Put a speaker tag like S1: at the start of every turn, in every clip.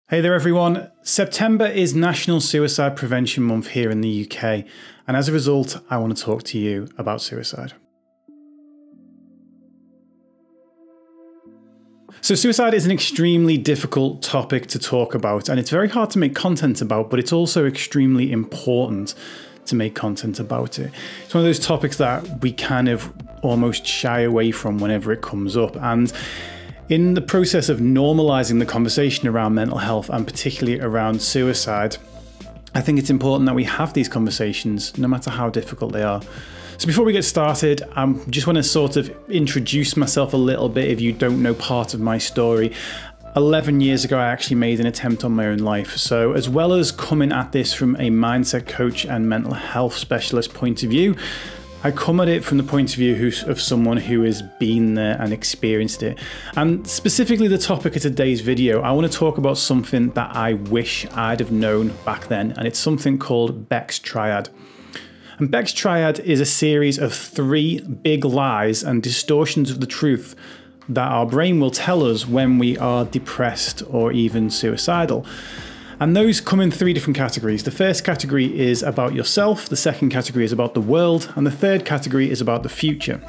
S1: Hey there everyone, September is National Suicide Prevention Month here in the UK, and as a result I want to talk to you about suicide. So suicide is an extremely difficult topic to talk about, and it's very hard to make content about, but it's also extremely important to make content about it. It's one of those topics that we kind of almost shy away from whenever it comes up, and in the process of normalizing the conversation around mental health and particularly around suicide, I think it's important that we have these conversations no matter how difficult they are. So before we get started, I just want to sort of introduce myself a little bit if you don't know part of my story. 11 years ago, I actually made an attempt on my own life. So as well as coming at this from a mindset coach and mental health specialist point of view, I come at it from the point of view of someone who has been there and experienced it. And specifically the topic of today's video, I want to talk about something that I wish I'd have known back then, and it's something called Becks Tirad. And Becks Tirad is a series of 3 big lies and distortions of the truth that our brain will tell us when we are depressed or even suicidal. And those come in 3 different categories. The first category is about yourself, the second category is about the world, and the third category is about the future.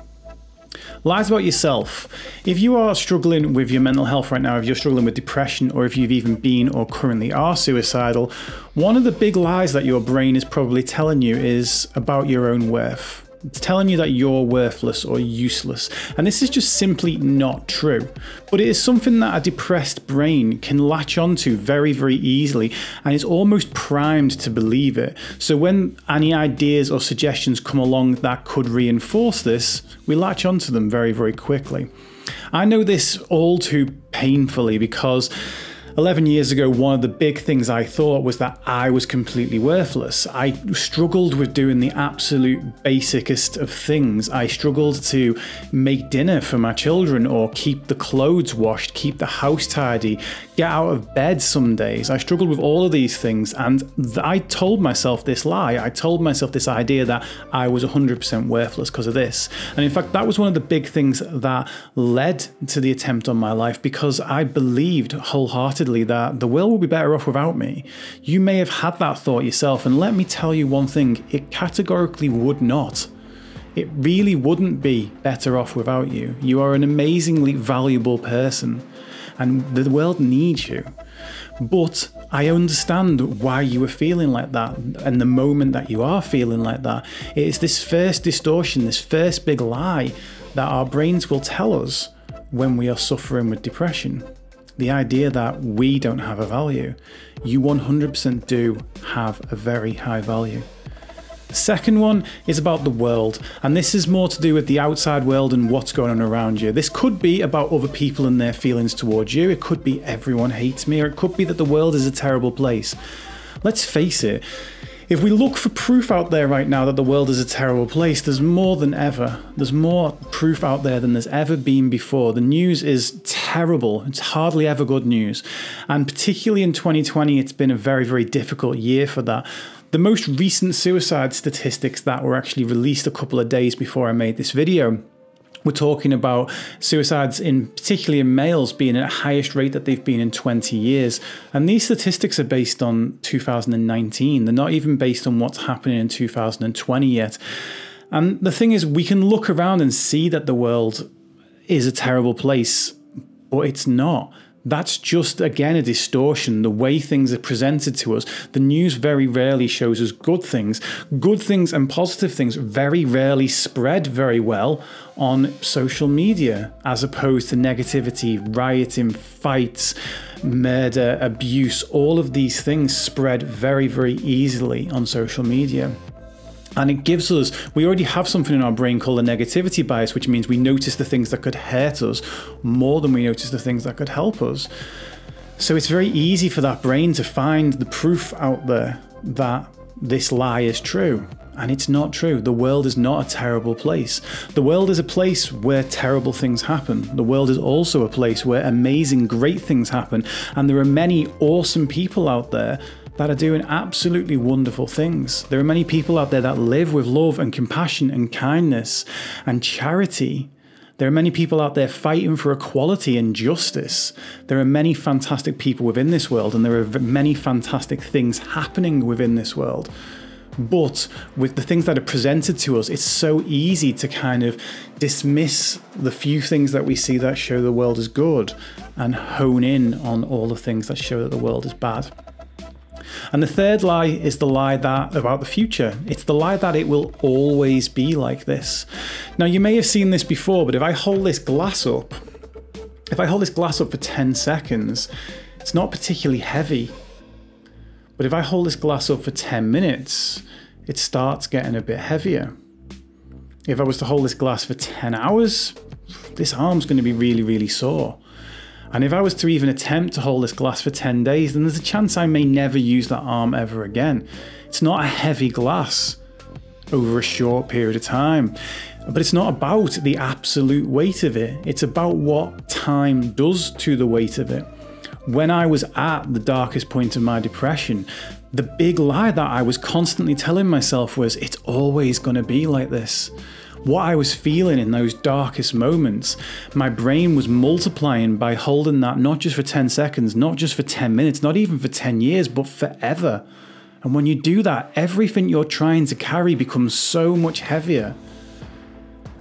S1: Lies about yourself. If you are struggling with your mental health right now, if you're struggling with depression, or if you've even been or currently are suicidal, one of the big lies that your brain is probably telling you is about your own worth. It's telling you that you're worthless or useless, and this is just simply not true. But it is something that a depressed brain can latch onto very, very easily, and is almost primed to believe it. So when any ideas or suggestions come along that could reinforce this, we latch onto them very, very quickly. I know this all too painfully because 11 years ago, one of the big things I thought was that I was completely worthless. I struggled with doing the absolute basicest of things. I struggled to make dinner for my children or keep the clothes washed, keep the house tidy, get out of bed some days. I struggled with all of these things, and I told myself this lie. I told myself this idea that I was 100% worthless because of this. And in fact, that was one of the big things that led to the attempt on my life, because I believed wholeheartedly that the world will be better off without me. You may have had that thought yourself, and let me tell you one thing, it categorically would not. It really wouldn't be better off without you. You are an amazingly valuable person, and the world needs you. But I understand why you were feeling like that, and the moment that you are feeling like that, it is this first distortion, this first big lie that our brains will tell us when we are suffering with depression. The idea that we don't have a value. You 100% do have a very high value. The second one is about the world, and this is more to do with the outside world and what's going on around you. This could be about other people and their feelings towards you. It could be everyone hates me, or it could be that the world is a terrible place. Let's face it, if we look for proof out there right now that the world is a terrible place, there's more than ever. There's more proof out there than there's ever been before. The news is terrible. It's hardly ever good news. And particularly in 2020, it's been a very, very difficult year for that. The most recent suicide statistics that were actually released a couple of days before I made this video, we're talking about suicides, particularly in males, being at the highest rate that they've been in 20 years. And these statistics are based on 2019. They're not even based on what's happening in 2020 yet. And the thing is, we can look around and see that the world is a terrible place, but it's not. That's just, again, a distortion, the way things are presented to us. The news very rarely shows us good things. Good things and positive things very rarely spread very well on social media, as opposed to negativity, rioting, fights, murder, abuse. All of these things spread very, very easily on social media. And it gives us, we already have something in our brain called a negativity bias, which means we notice the things that could hurt us more than we notice the things that could help us. So it's very easy for that brain to find the proof out there that this lie is true. And it's not true. The world is not a terrible place. The world is a place where terrible things happen. The world is also a place where amazing, great things happen. And there are many awesome people out there that are doing absolutely wonderful things. There are many people out there that live with love and compassion and kindness and charity. There are many people out there fighting for equality and justice. There are many fantastic people within this world, and there are many fantastic things happening within this world. But with the things that are presented to us, it's so easy to kind of dismiss the few things that we see that show the world is good and hone in on all the things that show that the world is bad. And the third lie is the lie that about the future. It's the lie that it will always be like this. Now, you may have seen this before, but if I hold this glass up for 10 seconds, it's not particularly heavy. But if I hold this glass up for 10 minutes, it starts getting a bit heavier. If I was to hold this glass for 10 hours, this arm's going to be really, really sore. And if I was to even attempt to hold this glass for 10 days, then there's a chance I may never use that arm ever again. It's not a heavy glass over a short period of time. But it's not about the absolute weight of it. It's about what time does to the weight of it. When I was at the darkest point of my depression, the big lie that I was constantly telling myself was, it's always going to be like this. What I was feeling in those darkest moments, my brain was multiplying by holding that not just for 10 seconds, not just for 10 minutes, not even for 10 years, but forever. And when you do that, everything you're trying to carry becomes so much heavier.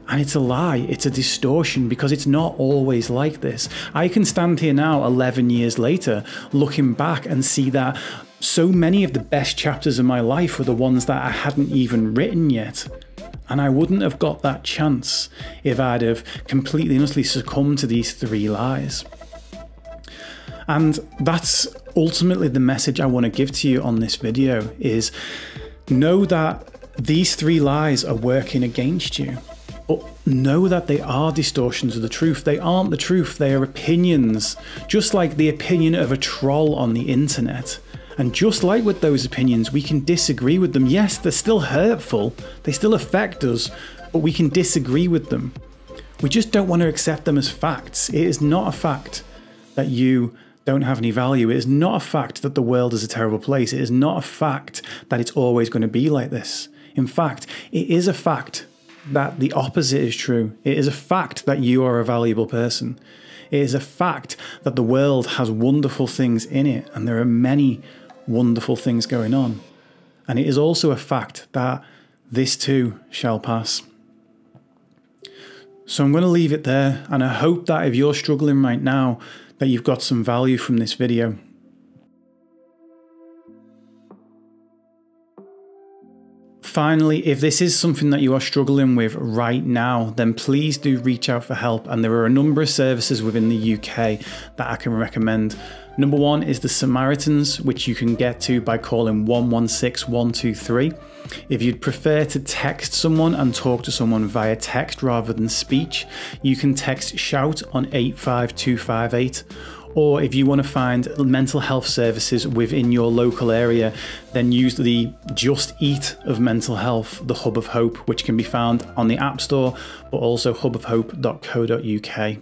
S1: And it's a lie, it's a distortion, because it's not always like this. I can stand here now 11 years later, looking back and see that so many of the best chapters of my life were the ones that I hadn't even written yet. And I wouldn't have got that chance if I'd have completely and utterly succumbed to these three lies. And that's ultimately the message I want to give to you on this video, is know that these three lies are working against you. But know that they are distortions of the truth. They aren't the truth, they are opinions. Just like the opinion of a troll on the internet. And just like with those opinions, we can disagree with them. Yes, they're still hurtful, they still affect us, but we can disagree with them. We just don't want to accept them as facts. It is not a fact that you don't have any value. It is not a fact that the world is a terrible place. It is not a fact that it's always going to be like this. In fact, it is a fact that the opposite is true. It is a fact that you are a valuable person. It is a fact that the world has wonderful things in it, and there are many wonderful things going on. And it is also a fact that this too shall pass. So I'm going to leave it there, and I hope that if you're struggling right now, that you've got some value from this video. Finally, if this is something that you are struggling with right now, then please do reach out for help. And there are a number of services within the UK that I can recommend. Number one is the Samaritans, which you can get to by calling 116 123. If you'd prefer to text someone and talk to someone via text rather than speech, you can text SHOUT on 85258. Or if you want to find mental health services within your local area, then use the Just Eat of mental health, the Hub of Hope, which can be found on the App Store, but also hubofhope.co.uk.